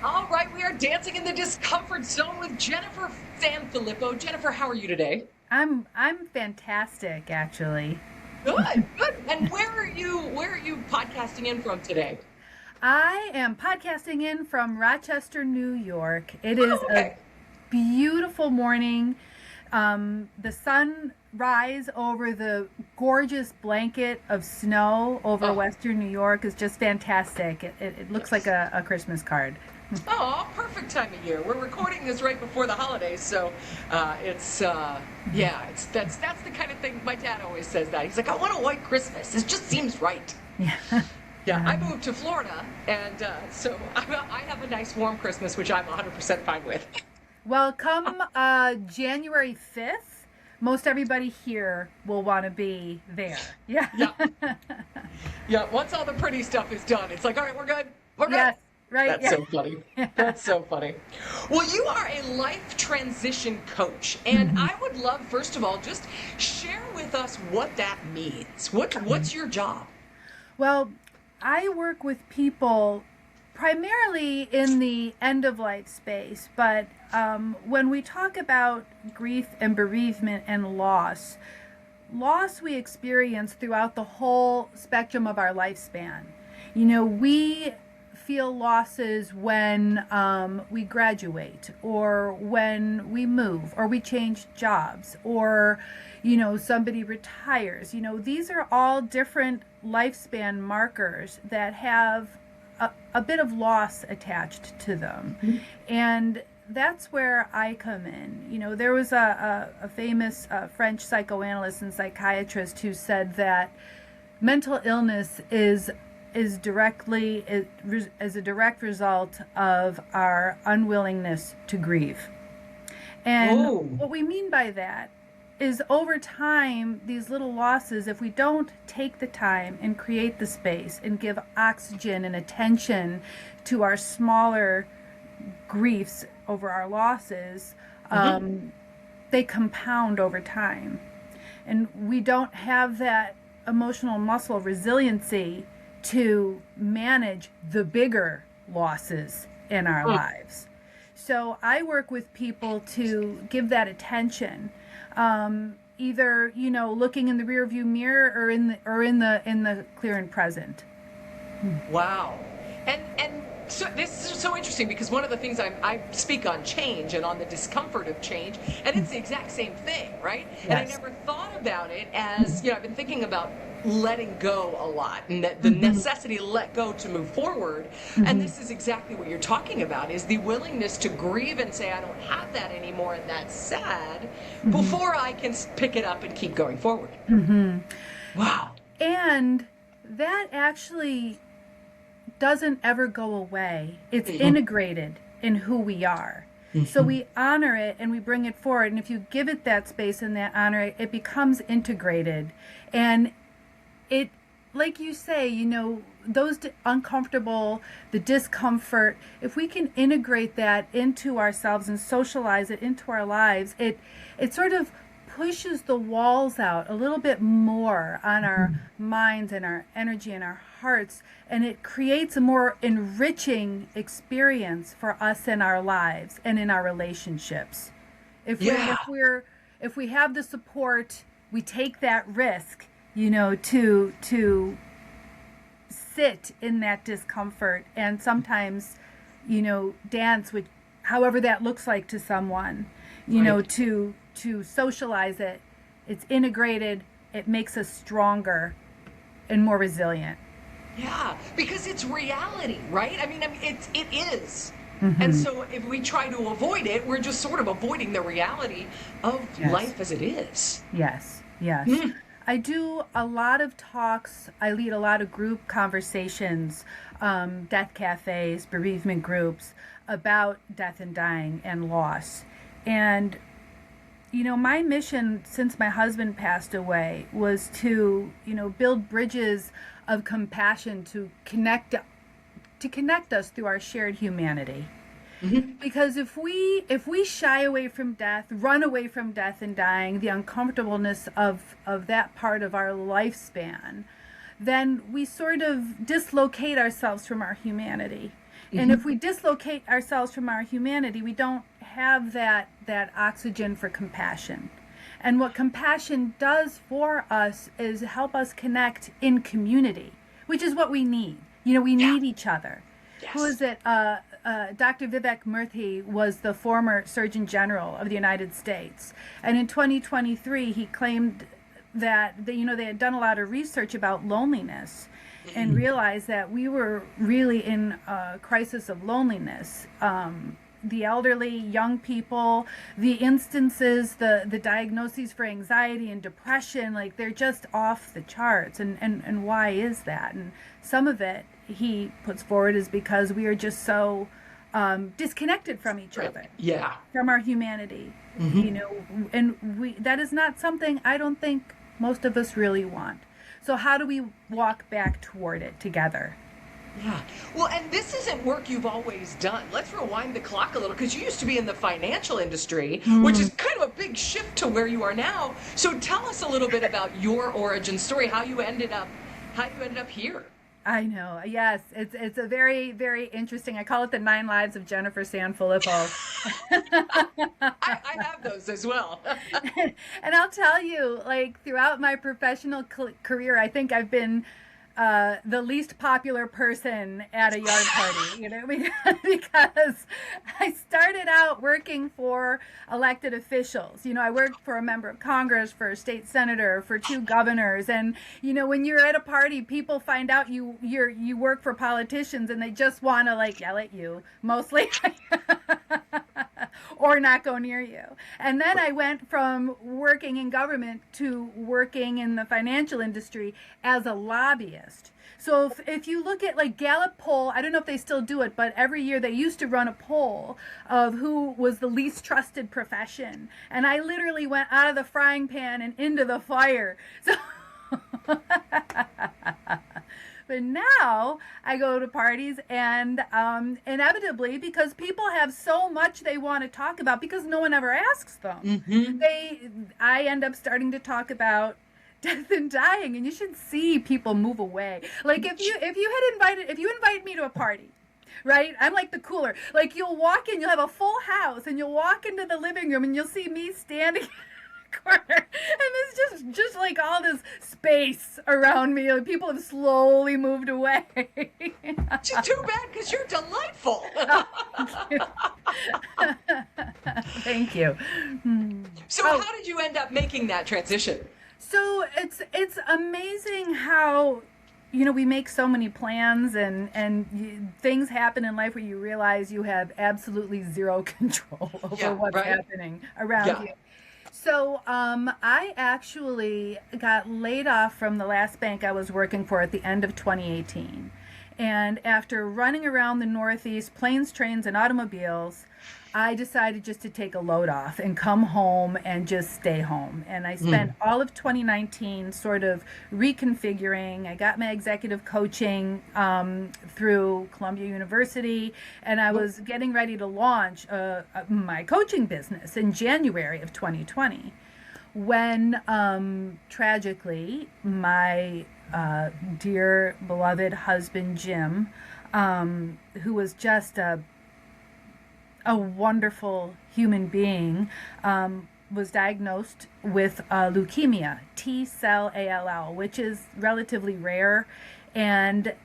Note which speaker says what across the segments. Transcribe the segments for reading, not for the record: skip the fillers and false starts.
Speaker 1: All right, we are dancing in the discomfort zone with Jennifer Sanfilippo. Jennifer, how are you today?
Speaker 2: I'm fantastic actually.
Speaker 1: Good, good. And where are you podcasting in from today?
Speaker 2: I am podcasting in from Rochester, New York. It is
Speaker 1: Oh,
Speaker 2: a
Speaker 1: okay.
Speaker 2: beautiful morning. The sun rise over the gorgeous blanket of snow over
Speaker 1: Oh,
Speaker 2: western New York is just fantastic. It looks like
Speaker 1: yes.
Speaker 2: a Christmas card.
Speaker 1: Oh, perfect time of year. We're recording this right before the holidays, so yeah, that's the kind of thing my dad always says that. He's like, I want a white Christmas. It just seems right.
Speaker 2: Yeah.
Speaker 1: Yeah,
Speaker 2: Yeah.
Speaker 1: I moved to Florida, and so I have a nice warm Christmas, which I'm 100% fine with.
Speaker 2: Well, come January 5th, most everybody here will want to be there. Yeah.
Speaker 1: Yeah. Yeah, once all the pretty stuff is done, it's like, all right, we're good. We're good.
Speaker 2: Yes, right.
Speaker 1: That's
Speaker 2: Yeah.
Speaker 1: so funny. That's so funny. Well, you are a life transition coach, and
Speaker 2: Mhm.
Speaker 1: I would love, first of all, just share with us what that means. What's your job?
Speaker 2: Well, I work with people primarily in the end of life space, but when we talk about grief and bereavement and loss we experience throughout the whole spectrum of our lifespan. We feel losses when we graduate or when we move or we change jobs or somebody retires. These are all different lifespan markers that have a bit of loss attached to them. And that's where I come in. There was a famous French psychoanalyst and psychiatrist who said that mental illness is directly is a direct result of our unwillingness to grieve. And
Speaker 1: Oh,
Speaker 2: what we mean by that is over time, these little losses, if we don't take the time and create the space and give oxygen and attention to our smaller griefs over our losses,
Speaker 1: hmm,
Speaker 2: they compound over time. And we don't have that emotional muscle resiliency to manage the bigger losses in our lives. So I work with people to give that attention, either looking in the rearview mirror or in the clear and present.
Speaker 1: wow. And so this is so interesting because one of the things I speak on change and on the discomfort of change, and it's the exact same thing, right? And I
Speaker 2: Yes.
Speaker 1: never thought about it as, I've been thinking about letting go a lot and that the
Speaker 2: Hmm.
Speaker 1: necessity to let go to move forward. And
Speaker 2: Hmm.
Speaker 1: this is exactly what you're talking about is the willingness to grieve and say, I don't have that anymore and that's sad
Speaker 2: Hmm.
Speaker 1: before I can pick it up and keep going forward.
Speaker 2: Hmm.
Speaker 1: Wow.
Speaker 2: And that actually doesn't ever go away. It's
Speaker 1: Mhm.
Speaker 2: integrated in who we are. So we honor it and we bring it forward. And if you give it that space and that honor, it becomes integrated. And it, like you say, those uncomfortable, the discomfort, if we can integrate that into ourselves and socialize it into our lives, it sort of pushes the walls out a little bit more on our minds and our energy and our hearts, and it creates a more enriching experience for us in our lives and in our relationships. if we
Speaker 1: Yeah.
Speaker 2: if we're if we have the support, we take that risk, to sit in that discomfort and sometimes, dance with however that looks like to someone,
Speaker 1: Right.
Speaker 2: to socialize it. It's integrated, it makes us stronger and more resilient.
Speaker 1: Yeah, because it's reality, right? I mean, it is. And
Speaker 2: Hmm.
Speaker 1: so if we try to avoid it, we're just sort of avoiding the reality of
Speaker 2: Yes.
Speaker 1: life as it is.
Speaker 2: Yes, yes.
Speaker 1: Hmm.
Speaker 2: I do a lot of talks. I lead a lot of group conversations, death cafes, bereavement groups about death and dying and loss. And, my mission since my husband passed away was to, build bridges of compassion to connect us through our shared humanity.
Speaker 1: Hmm.
Speaker 2: Because if we shy away from death, run away from death and dying, the uncomfortableness of that part of our lifespan, then we sort of dislocate ourselves from our humanity. And if we dislocate ourselves from our humanity, we don't have that oxygen for compassion. And what compassion does for us is help us connect in community, which is what we need. We need each other.
Speaker 1: Yes.
Speaker 2: Who is it? Dr. Vivek Murthy was the former Surgeon General of the United States. And in 2023, he claimed that they had done a lot of research about loneliness and realized that we were really in a crisis of loneliness. The elderly, young people, the instances, the diagnoses for anxiety and depression, like they're just off the charts. And why is that? And some of it, he puts forward, is because we are just so disconnected from each other.
Speaker 1: Yeah.
Speaker 2: From our humanity. And that is not something I don't think most of us really want. So how do we walk back toward it together?
Speaker 1: Yeah. Well, and this isn't work you've always done. Let's rewind the clock a little, because you used to be in the financial industry, which is kind of a big shift to where you are now. So tell us a little bit about your origin story, how you ended up here.
Speaker 2: I know. Yes, it's a very, very interesting. I call it the 9 Lives of Jennifer Sanfilippo.
Speaker 1: I have those as well.
Speaker 2: And I'll tell you, like throughout my professional career, I think I've been the least popular person at a yard party, because I started out working for elected officials. I worked for a member of Congress, for a state senator, for 2 governors. And, when you're at a party, people find out you work for politicians and they just want to yell at you, mostly. Or not go near you. And then I went from working in government to working in the financial industry as a lobbyist. So if you look at Gallup poll, I don't know if they still do it, but every year they used to run a poll of who was the least trusted profession. And I literally went out of the frying pan and into the fire. So but now I go to parties and inevitably, because people have so much they want to talk about because no one ever asks them, I end up starting to talk about death and dying, and you should see people move away. Like if you invite me to a party, right? I'm like the cooler. Like you'll walk in, you'll have a full house, and you'll walk into the living room and you'll see me standing corner, and there's just like all this space around me. Like, people have slowly moved away.
Speaker 1: Just too bad, because you're delightful.
Speaker 2: Thank you.
Speaker 1: So how did you end up making that transition?
Speaker 2: So it's amazing how we make so many plans and things happen in life where you realize you have absolutely zero control over what's happening around you. So I actually got laid off from the last bank I was working for at the end of 2018. And after running around the Northeast, planes, trains, and automobiles, I decided just to take a load off and come home and just stay home. And I spent all of 2019 sort of reconfiguring. I got my executive coaching through Columbia University, and I was getting ready to launch my coaching business in January of 2020 when tragically my dear beloved husband Jim, who was just a wonderful human being, was diagnosed with leukemia, T-cell ALL, which is relatively rare. And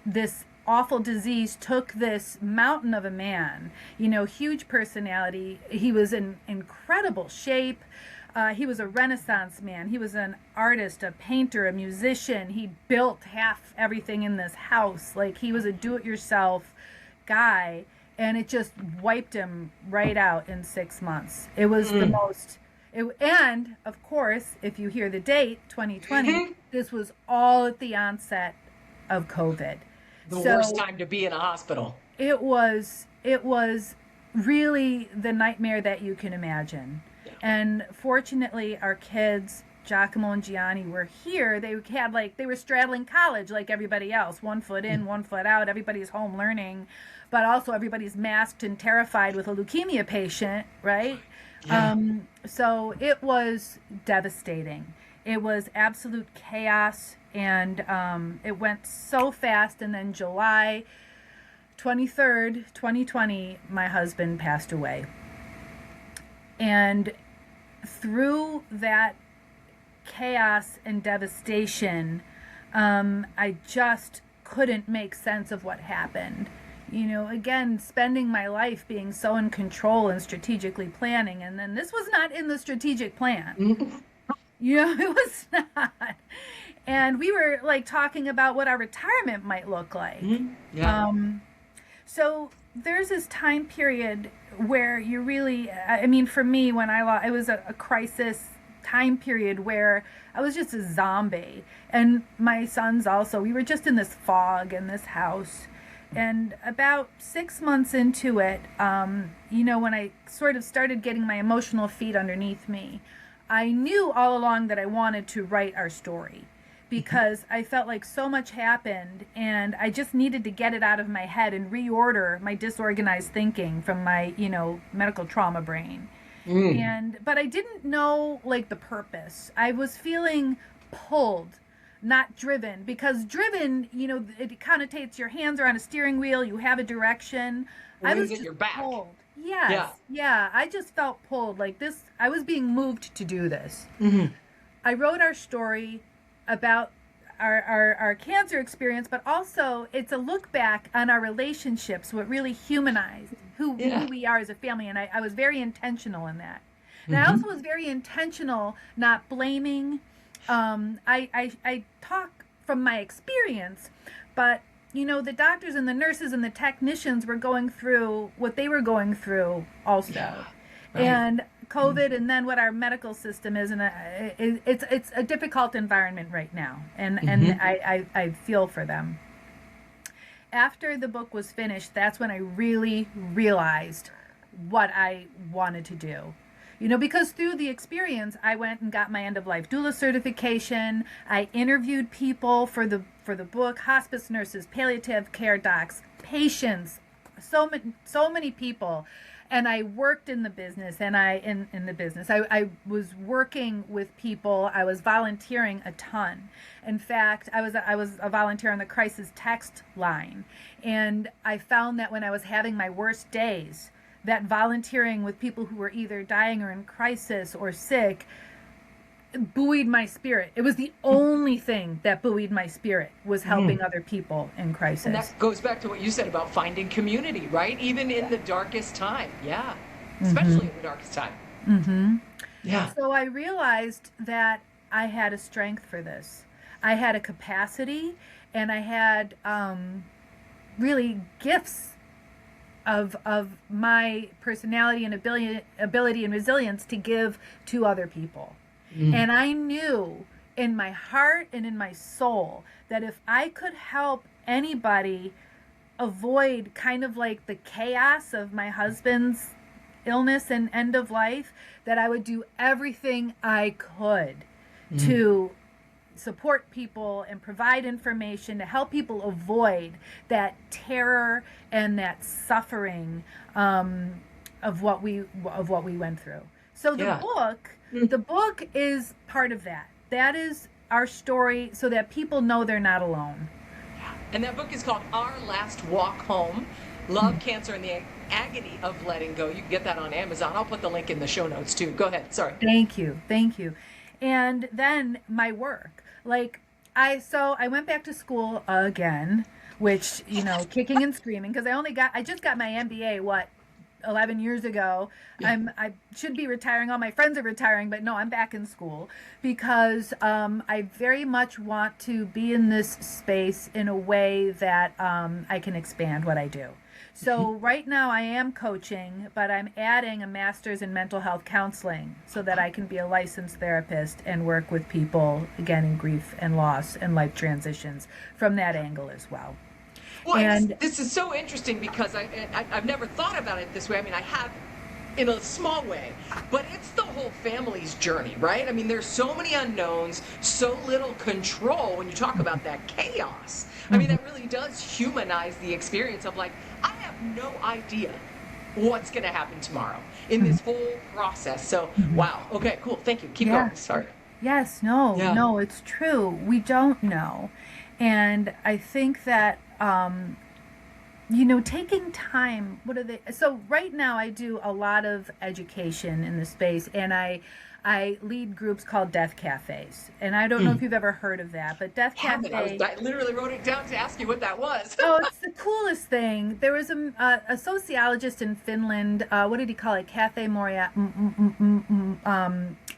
Speaker 2: this awful disease took this mountain of a man, huge personality. He was in incredible shape. He was a Renaissance man. He was an artist, a painter, a musician. He built half everything in this house. Like, he was a do-it-yourself guy. And it just wiped him right out in 6 months. It was the most, and of course, if you hear the date, 2020, this was all at the onset of COVID.
Speaker 1: The worst time to be in a hospital.
Speaker 2: It was really the nightmare that you can imagine. Yeah. And fortunately, our kids, Giacomo and Gianni, were here. They were straddling college like everybody else, 1 foot in, 1 foot out. Everybody's home learning. But also everybody's masked and terrified with a leukemia patient, right? Yeah. So it was devastating. It was absolute chaos, and it went so fast. And then July 23rd, 2020, my husband passed away. And through that chaos and devastation, I just couldn't make sense of what happened. You know, again, spending my life being so in control and strategically planning, and then this was not in the strategic plan. You know, it was not. And we were like talking about what our retirement might look like.
Speaker 1: Yeah.
Speaker 2: So there's this time period where you really, I mean, for me, when I lost, it was a crisis time period where I was just a zombie. And my sons also, we were just in this fog in this house. And about 6 months into it, you know, when I sort of started getting my emotional feet underneath me, I knew all along that I wanted to write our story, because I felt like so much happened and I just needed to get it out of my head and reorder my disorganized thinking from my, you know, medical trauma brain. But I didn't know like the purpose. I was feeling pulled, not driven, because driven, you know, it connotates your hands are on a steering wheel, you have a direction. I was just
Speaker 1: your back.
Speaker 2: pulled. Yes. Yeah. I just felt pulled like this. I was being moved to do this. I wrote our story about our cancer experience, but also it's a look back on our relationships, what really humanized who we are as a family. And I was very intentional in that. And I also was very intentional not blaming. I talk from my experience, but you know, the doctors and the nurses and the technicians were going through what they were going through also. Yeah, right. And COVID and then what our medical system is, and it's a difficult environment right now. And I feel for them. After the book was finished, that's when I really realized what I wanted to do. You know, because through the experience, I went and got my end-of-life doula certification. I interviewed people for the book, hospice nurses, palliative care docs, patients, so many people. And I worked in the business, and I was working with people. I was volunteering a ton. In fact, I was a volunteer on the crisis text line. And I found that when I was having my worst days, that volunteering with people who were either dying or in crisis or sick buoyed my spirit. It was the only thing that buoyed my spirit, was helping other people in crisis.
Speaker 1: And that goes back to what you said about finding community, right? Even in the darkest time. Yeah. Especially in the darkest time. Yeah.
Speaker 2: So I realized that I had a strength for this. I had a capacity, and I had really gifts of my personality and ability and resilience to give to other people. And I knew in my heart and in my soul that if I could help anybody avoid kind of like the chaos of my husband's illness and end of life, that I would do everything I could to support people and provide information to help people avoid that terror and that suffering of what we went through. So the book is part of that. That is our story, so that people know they're not alone.
Speaker 1: And that book is called Our Last Walk Home: Love, Cancer, and the Agony of Letting Go. You can get that on Amazon. I'll put the link in the show notes too. Go ahead. Sorry.
Speaker 2: Thank you. And then my work. I went back to school again, which, you know, kicking and screaming, because I just got my MBA, 11 years ago. I should be retiring. All my friends are retiring, but no, I'm back in school because I very much want to be in this space in a way that I can expand what I do. So right now I am coaching, but I'm adding a master's in mental health counseling so that I can be a licensed therapist and work with people, again, in grief and loss and life transitions from that angle as well.
Speaker 1: Well, and this is so interesting because I've never thought about it this way. I mean, I have in a small way, but it's the whole family's journey, right? I mean, there's so many unknowns, so little control when you talk about that chaos. I mean, that really does humanize the experience of like, I have no idea what's going to happen tomorrow in this whole process. So, wow. Okay, cool. Thank you. Keep going. Sorry.
Speaker 2: Yes, no, it's true. We don't know. And I think that taking time, what are they? So right now I do a lot of education in the space, and I lead groups called Death Cafes. And I don't know if you've ever heard of that, but Death
Speaker 1: Haven't.
Speaker 2: Cafe.
Speaker 1: I literally wrote it down to ask you what that was.
Speaker 2: Oh, it's the coolest thing. There was a sociologist in Finland. What did he call it? Cafe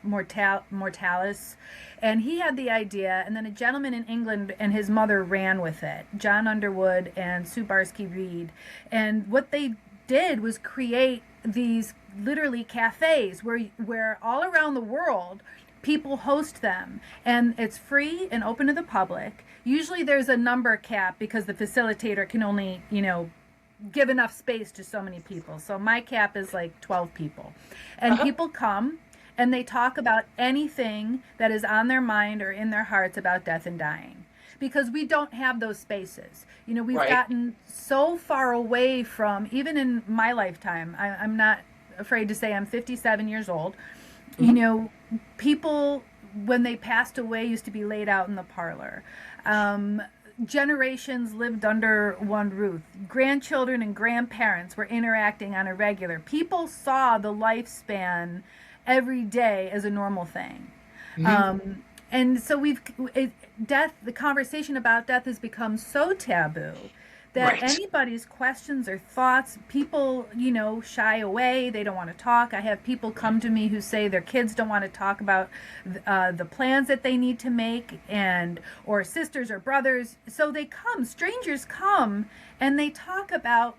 Speaker 2: Mortalis. And he had the idea, and then a gentleman in England and his mother ran with it, John Underwood and Sue Barsky-Reed. And what they did was create these literally cafes where all around the world people host them, and it's free and open to the public. Usually there's a number cap because the facilitator can only give enough space to so many people. So my cap is like 12 people, and people come and they talk about anything that is on their mind or in their hearts about death and dying, because we don't have those spaces. We've gotten so far away from, even in my lifetime, I'm not afraid to say I'm 57 years old. People, when they passed away, used to be laid out in the parlor. Generations lived under one roof. Grandchildren and grandparents were interacting on a regular. People saw the lifespan every day as a normal thing. And so the conversation about death has become so taboo that anybody's questions or thoughts, people, shy away. They don't want to talk. I have people come to me who say their kids don't want to talk about the plans that they need to make, or sisters or brothers. So strangers come, and they talk about,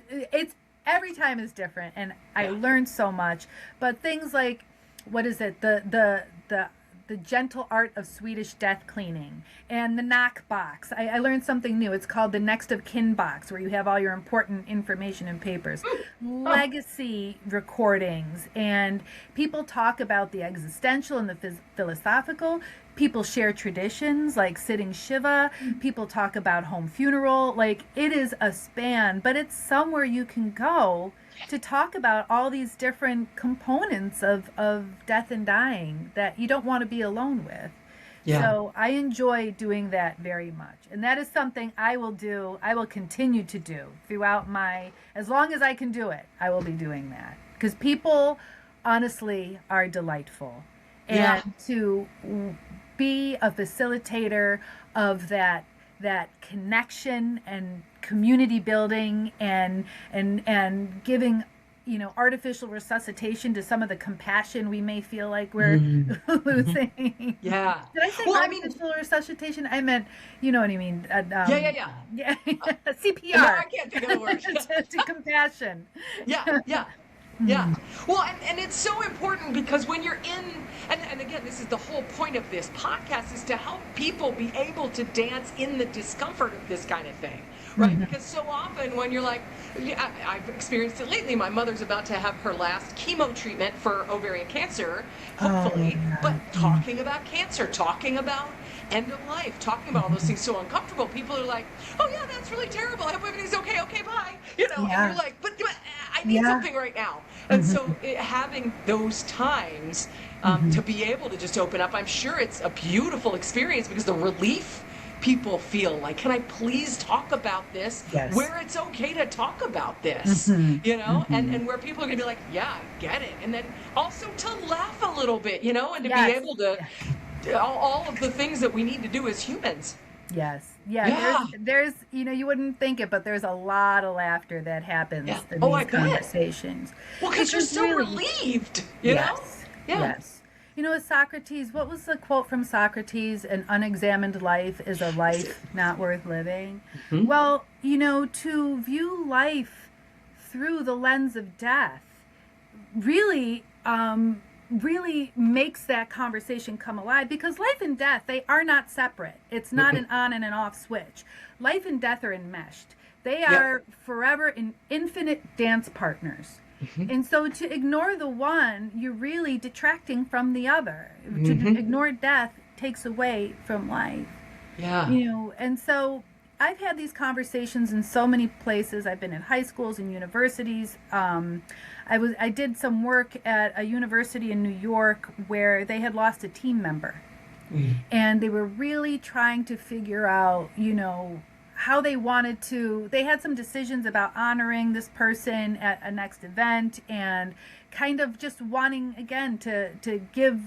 Speaker 2: it's every time is different, and I learned so much. But things like, what is it, the gentle art of Swedish death cleaning, and the knock box. I learned something new. It's called the next of kin box, where you have all your important information and papers. Legacy recordings, and people talk about the existential and the philosophical. People share traditions like sitting Shiva. People talk about home funeral. Like, it is a span, but it's somewhere you can go to talk about all these different components of death and dying that you don't want to be alone with. Yeah. So I enjoy doing that very much. And that is something I will continue to do throughout as long as I can do it, I will be doing that. Because people, honestly, are delightful. And to be a facilitator of that connection and community building and giving artificial resuscitation to some of the compassion we may feel like we're losing.
Speaker 1: Yeah.
Speaker 2: Did I say artificial resuscitation? I meant, you know what I mean.
Speaker 1: Yeah.
Speaker 2: CPR.
Speaker 1: No, I can't think of the word.
Speaker 2: to compassion.
Speaker 1: Yeah. Well, and it's so important, because when you're in, and again, this is the whole point of this podcast, is to help people be able to dance in the discomfort of this kind of thing, right? Because so often when you're like, I've experienced it lately, my mother's about to have her last chemo treatment for ovarian cancer, hopefully, but talking about cancer, talking about end of life, talking about all those things so uncomfortable, people are like, oh yeah, that's really terrible, I hope everything's okay, bye, and you're like, but I need something right now. And so having those times to be able to just open up, I'm sure it's a beautiful experience, because the relief people feel like, can I please talk about this, where it's okay to talk about this, and where people are gonna be like, yeah, I get it, and then also to laugh a little bit, and to be able to all of the things that we need to do as humans.
Speaker 2: There's you wouldn't think it, but there's a lot of laughter that happens in these conversations.
Speaker 1: Well, because you're so relieved, you know?
Speaker 2: Yes. Socrates, what was the quote from Socrates? An unexamined life is a life not worth living. Well, to view life through the lens of death really makes that conversation come alive, because life and death, they are not separate. It's not an on and an off switch. Life and death are enmeshed. They are forever infinite dance partners. And so to ignore the one, you're really detracting from the other. To ignore death takes away from life. And so I've had these conversations in so many places. I've been in high schools and universities. I did some work at a university in New York where they had lost a team member. And they were really trying to figure out, how they wanted to, they had some decisions about honoring this person at a next event, and kind of just wanting, again, to give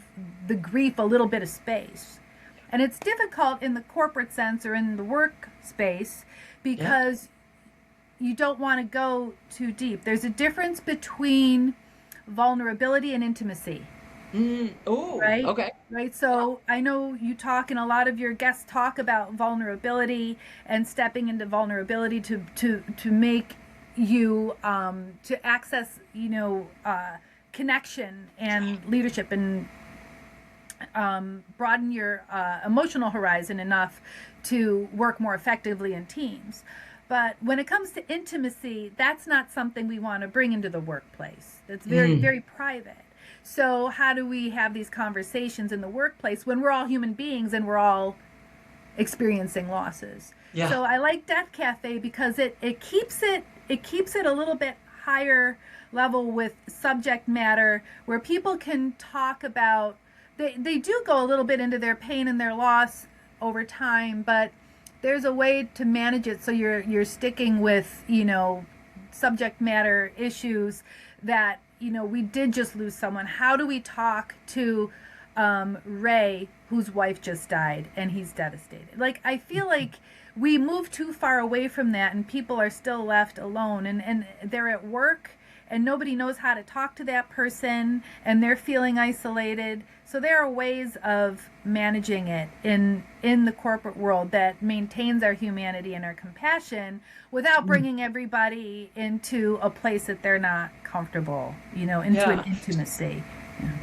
Speaker 2: the grief a little bit of space. And it's difficult in the corporate sense or in the work space because you don't want to go too deep. There's a difference between vulnerability and intimacy.
Speaker 1: Oh,
Speaker 2: right?
Speaker 1: okay.
Speaker 2: Right. So I know you talk, and a lot of your guests talk about vulnerability and stepping into vulnerability to make you to access, connection and leadership, and broaden your emotional horizon enough to work more effectively in teams. But when it comes to intimacy, that's not something we want to bring into the workplace. That's very, very private. So how do we have these conversations in the workplace when we're all human beings and we're all experiencing losses?
Speaker 1: Yeah.
Speaker 2: So I like Death Cafe because it keeps it a little bit higher level with subject matter, where people can talk about, they do go a little bit into their pain and their loss over time, but there's a way to manage it so you're sticking with, subject matter issues that, we did just lose someone. How do we talk to Ray, whose wife just died, and he's devastated? Like, I feel like we move too far away from that, and people are still left alone, and they're at work, and nobody knows how to talk to that person, and they're feeling isolated. So there are ways of managing it in the corporate world that maintains our humanity and our compassion without bringing everybody into a place that they're not comfortable, into an intimacy.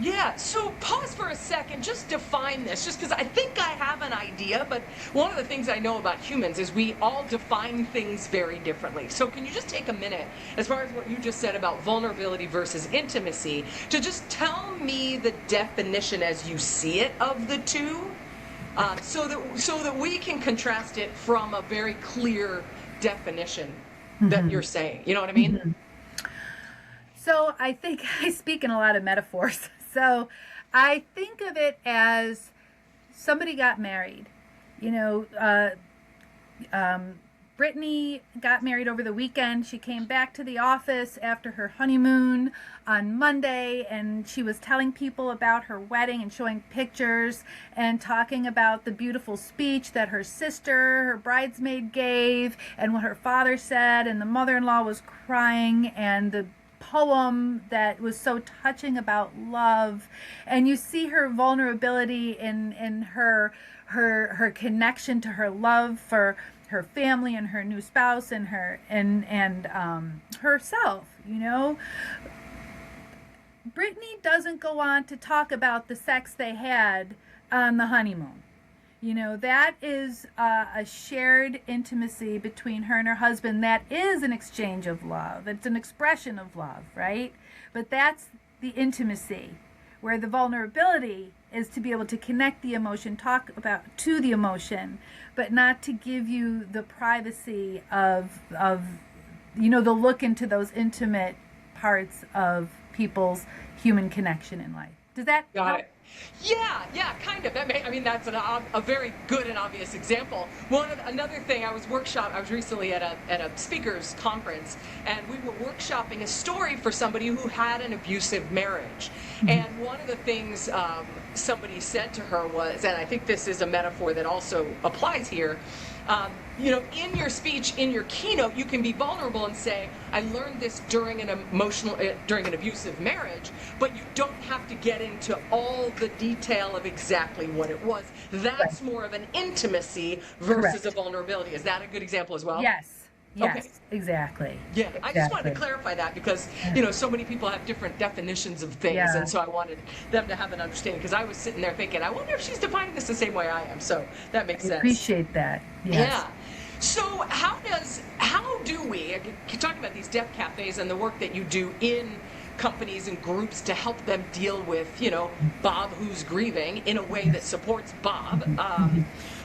Speaker 1: Yeah, so pause for a second, just define this, just because I think I have an idea, but one of the things I know about humans is we all define things very differently. So can you just take a minute, as far as what you just said about vulnerability versus intimacy, to just tell me the definition as you see it of the two, so that we can contrast it from a very clear definition that you're saying. You know what I mean?
Speaker 2: Mm-hmm. So I think I speak in a lot of metaphors. So I think of it as somebody got married. Brittany got married over the weekend. She came back to the office after her honeymoon on Monday, and she was telling people about her wedding and showing pictures and talking about the beautiful speech that her sister, her bridesmaid, gave, and what her father said, and the mother-in-law was crying, and the poem that was so touching about love. And you see her vulnerability in her connection to her love for her family and her new spouse and her and herself. Brittany doesn't go on to talk about the sex they had on the honeymoon. That is a shared intimacy between her and her husband. That is an exchange of love. It's an expression of love, right? But that's the intimacy, where the vulnerability is to be able to connect the emotion, talk about to the emotion, but not to give you the privacy of the look into those intimate parts of people's human connection in life. Does that
Speaker 1: Got it. Yeah, kind of. That's a very good and obvious example. Another thing, I was recently at a speakers conference, and we were workshopping a story for somebody who had an abusive marriage. And one of the things somebody said to her was, and I think this is a metaphor that also applies here, in your speech, in your keynote, you can be vulnerable and say, I learned this during an abusive marriage, but you don't have to get into all the detail of exactly what it was. That's more of an intimacy versus a vulnerability. Is that a good example as well?
Speaker 2: Yes. Yes,
Speaker 1: Okay.
Speaker 2: Exactly.
Speaker 1: Yeah, I just wanted to clarify that because, so many people have different definitions of things, and so I wanted them to have an understanding, because I was sitting there thinking, I wonder if she's defining this the same way I am, so that makes sense.
Speaker 2: Appreciate that. Yes.
Speaker 1: Yeah. So how do we, talking about these death cafes and the work that you do in companies and groups to help them deal with, Bob who's grieving in a way that supports Bob,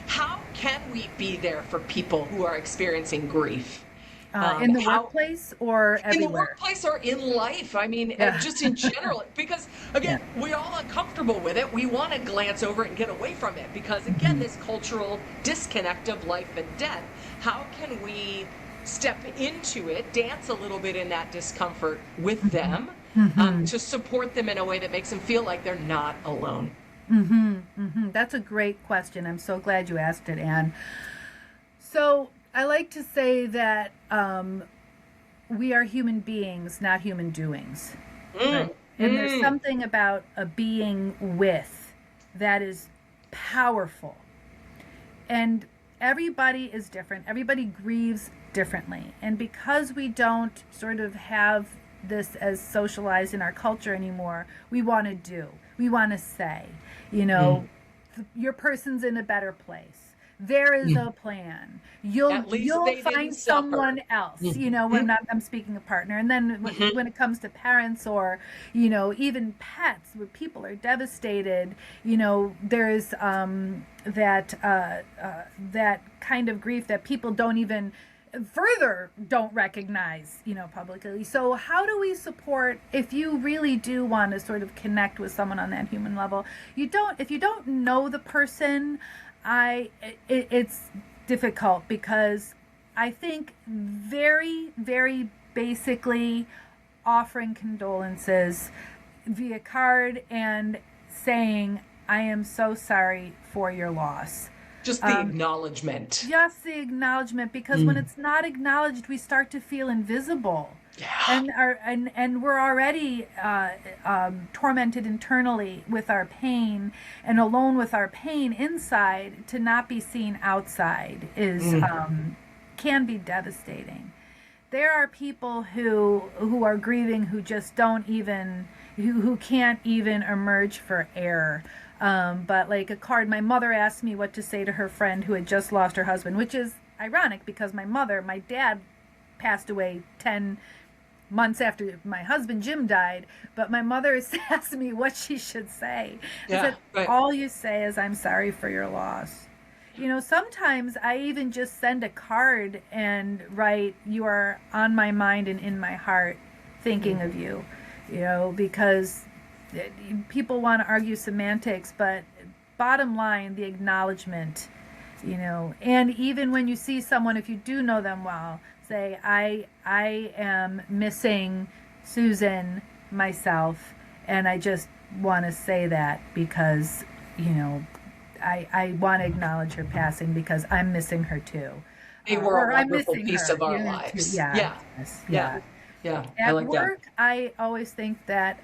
Speaker 1: how can we be there for people who are experiencing grief
Speaker 2: in the
Speaker 1: how
Speaker 2: workplace or
Speaker 1: in the
Speaker 2: everywhere?
Speaker 1: workplace or in life. I mean,
Speaker 2: Yeah.
Speaker 1: just in general, because
Speaker 2: Yeah.
Speaker 1: again, we're all uncomfortable with it. We want to glance over it and get away from it because, again,
Speaker 2: Mhm.
Speaker 1: this cultural disconnect of life and death. How can we step into it, dance a little bit in that discomfort with
Speaker 2: Mhm.
Speaker 1: them,
Speaker 2: Mhm.
Speaker 1: to support them in a way that makes them feel like they're not alone?
Speaker 2: Mhm. Mhm. That's a great question. I'm so glad you asked it, Anne. So I like to say that we are human beings, not human doings,
Speaker 1: Mm,
Speaker 2: right? And there's
Speaker 1: mm,
Speaker 2: something about a being with that is powerful. And everybody is different. Everybody grieves differently. And because we don't sort of have this as socialized in our culture anymore, we want to do. We want to say, you
Speaker 1: mm,
Speaker 2: know, your person's in a better place. There is
Speaker 1: mm.
Speaker 2: a plan. You'll
Speaker 1: At least
Speaker 2: you'll
Speaker 1: they didn't
Speaker 2: find
Speaker 1: suffer.
Speaker 2: someone else.
Speaker 1: Mm,
Speaker 2: When I'm speaking of partner, and then
Speaker 1: mhm,
Speaker 2: when it comes to parents or even pets, where people are devastated, there's that kind of grief that people don't recognize publicly. So how do we support, if you really do want to sort of connect with someone on that human level? If you don't know the person, it's difficult, because I think very, very basically offering condolences via card and saying, I am so sorry for your loss.
Speaker 1: just the
Speaker 2: Um,
Speaker 1: acknowledgement.
Speaker 2: just the acknowledgement, because when
Speaker 1: Mm,
Speaker 2: it's not acknowledged, we start to feel invisible,
Speaker 1: yeah.
Speaker 2: and we're already tormented internally with our pain, and alone with our pain inside. To not be seen outside is
Speaker 1: Mm,
Speaker 2: can be devastating. There are people who are grieving, who just don't even who can't even emerge for air. But like a card, my mother asked me what to say to her friend who had just lost her husband, which is ironic because my dad passed away 10 months after my husband Jim died, but my mother asked me what she should say. I
Speaker 1: yeah,
Speaker 2: said,
Speaker 1: right.
Speaker 2: all you say is, I'm sorry for your loss. Sometimes I even just send a card and write, you are on my mind and in my heart, thinking of you, because people want to argue semantics, but bottom line, the acknowledgement, and even when you see someone, if you do know them well, say, I am missing Susan, myself, and I just want to say that because, you know, I want to acknowledge her passing because I'm missing her too.
Speaker 1: They were a
Speaker 2: Or I'm
Speaker 1: wonderful
Speaker 2: missing
Speaker 1: piece
Speaker 2: her,
Speaker 1: of our
Speaker 2: too.
Speaker 1: lives.
Speaker 2: Yeah,
Speaker 1: Yeah,
Speaker 2: yes,
Speaker 1: yeah,
Speaker 2: yeah.
Speaker 1: yeah. I
Speaker 2: At
Speaker 1: like that.
Speaker 2: work, I always think that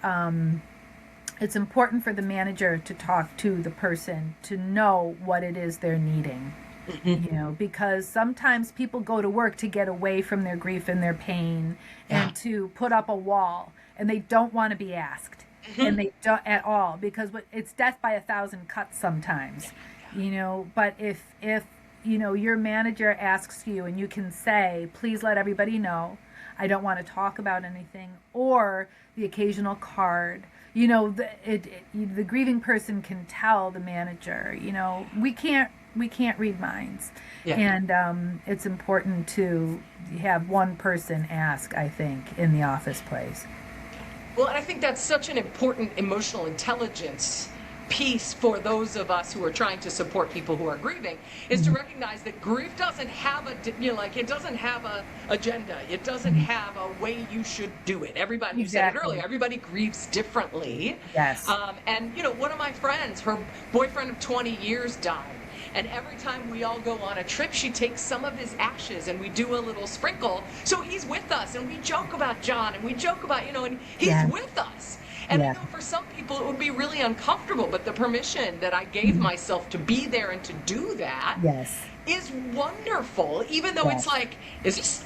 Speaker 2: it's important for the manager to talk to the person to know what it is they're needing.
Speaker 1: Mhm.
Speaker 2: Because sometimes people go to work to get away from their grief and their pain
Speaker 1: Yeah.
Speaker 2: and to put up a wall, and they don't want to be asked, and
Speaker 1: Mhm.
Speaker 2: they don't at all, because it's death by a thousand cuts sometimes. But if your manager asks you, and you can say, please let everybody know I don't want to talk about anything, or the occasional card. The grieving person can tell the manager, we can't read minds,
Speaker 1: Yeah.
Speaker 2: and it's important to have one person ask, I think, in the office place.
Speaker 1: Well, and I think that's such an important emotional intelligence piece for those of us who are trying to support people who are grieving, is to
Speaker 2: Mhm.
Speaker 1: recognize that grief doesn't have it doesn't have a agenda. It doesn't
Speaker 2: Mhm.
Speaker 1: have a way you should do it. Everybody, you said it earlier,
Speaker 2: Exactly.
Speaker 1: everybody grieves differently.
Speaker 2: Yes.
Speaker 1: And one of my friends, her boyfriend of 20 years died. And every time we all go on a trip, she takes some of his ashes and we do a little sprinkle. So he's with us, and we joke about John, and we joke about, and he's
Speaker 2: Yeah.
Speaker 1: with us. And I
Speaker 2: Yeah.
Speaker 1: know for some people it would be really uncomfortable, but the permission that I gave
Speaker 2: Mhm.
Speaker 1: myself to be there and to do that
Speaker 2: Yes.
Speaker 1: is wonderful, even though it's
Speaker 2: Yes.
Speaker 1: like, this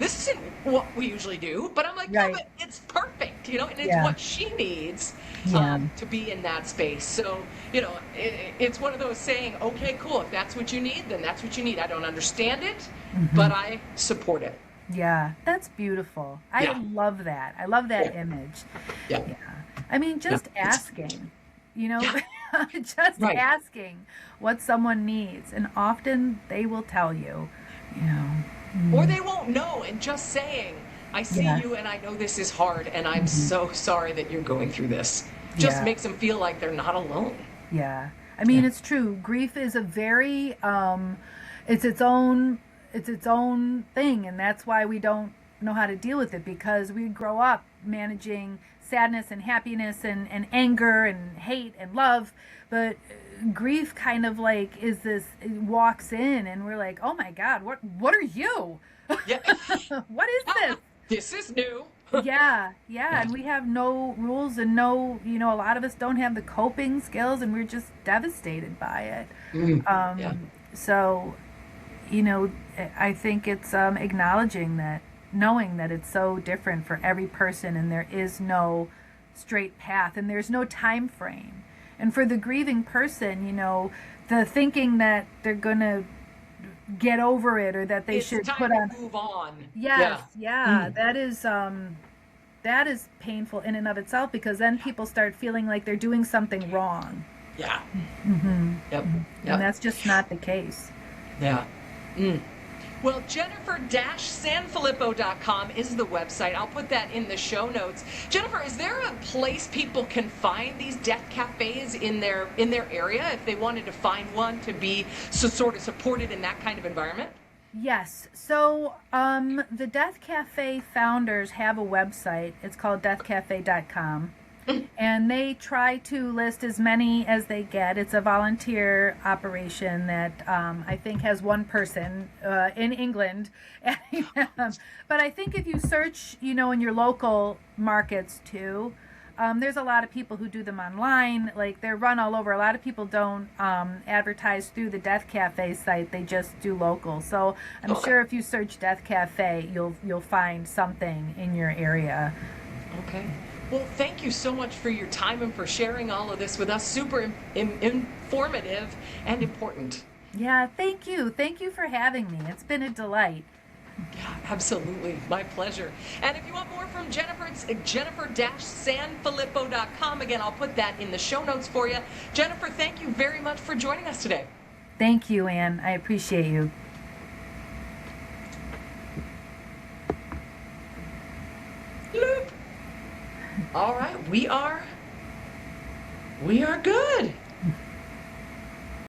Speaker 1: isn't what we usually do, but I'm like, no,
Speaker 2: Right.
Speaker 1: but it's perfect, and it's
Speaker 2: Yeah.
Speaker 1: what she needs,
Speaker 2: Yeah.
Speaker 1: to be in that space. So, it's one of those saying, okay, cool, if that's what you need, then that's what you need. I don't understand it,
Speaker 2: Hmm.
Speaker 1: but I support it.
Speaker 2: Yeah. That's beautiful. I
Speaker 1: Yeah,
Speaker 2: love that. I love that
Speaker 1: yeah,
Speaker 2: image.
Speaker 1: yeah,
Speaker 2: Yeah. I mean,
Speaker 1: yeah.
Speaker 2: just asking, you know,
Speaker 1: Yeah,
Speaker 2: just
Speaker 1: right.
Speaker 2: asking what someone needs. And often they will tell you, you know.
Speaker 1: or they won't know. And just saying, I see
Speaker 2: Yeah.
Speaker 1: you and I know this is hard and I'm so sorry that you're going through this, just
Speaker 2: Yeah.
Speaker 1: makes them feel like they're not alone.
Speaker 2: Yeah. I mean,
Speaker 1: Yeah.
Speaker 2: it's true. Grief is a very it's its own thing, and that's why we don't know how to deal with it, because we grow up managing sadness and happiness and anger and hate and love, but grief kind of like is this, it walks in and we're like, "Oh my God, what are you?
Speaker 1: Yeah.
Speaker 2: What is this?"
Speaker 1: This is new.
Speaker 2: Yeah, yeah,
Speaker 1: Yeah.
Speaker 2: and we have no rules and no, a lot of us don't have the coping skills, and we're just devastated by it.
Speaker 1: Yeah.
Speaker 2: So, I think it's acknowledging that, knowing that it's so different for every person, and there is no straight path, and there's no time frame. And for the grieving person, the thinking that they're gonna get over it, or that they
Speaker 1: It's
Speaker 2: should
Speaker 1: time
Speaker 2: put
Speaker 1: to
Speaker 2: on.
Speaker 1: move on.
Speaker 2: Yes,
Speaker 1: Yeah.
Speaker 2: yeah, that is painful in and of itself, because then people start feeling like they're doing something wrong,
Speaker 1: Yeah. Yep.
Speaker 2: and
Speaker 1: Yep.
Speaker 2: that's just not the case.
Speaker 1: Yeah. Well, Jennifer-Sanfilippo.com is the website. I'll put that in the show notes. Jennifer, is there a place people can find these death cafes in their area if they wanted to find one to be sort of supported in that kind of environment?
Speaker 2: Yes. So the Death Cafe founders have a website. It's called deathcafe.com. And they try to list as many as they get. It's a volunteer operation that I think has one person in England. But I think if you search, in your local markets too, there's a lot of people who do them online. Like, they're run all over. A lot of people don't advertise through the Death Cafe site. They just do local. So I'm sure if you search Death Cafe, you'll find something in your area.
Speaker 1: Okay. Well, thank you so much for your time and for sharing all of this with us. Super informative and important.
Speaker 2: Yeah, thank you. Thank you for having me. It's been a delight.
Speaker 1: Yeah, absolutely. My pleasure. And if you want more from Jennifer, it's Jennifer-Sanfilippo.com. Again, I'll put that in the show notes for you. Jennifer, thank you very much for joining us today.
Speaker 2: Thank you, Anne. I appreciate you.
Speaker 1: Bloop. All right, we are good.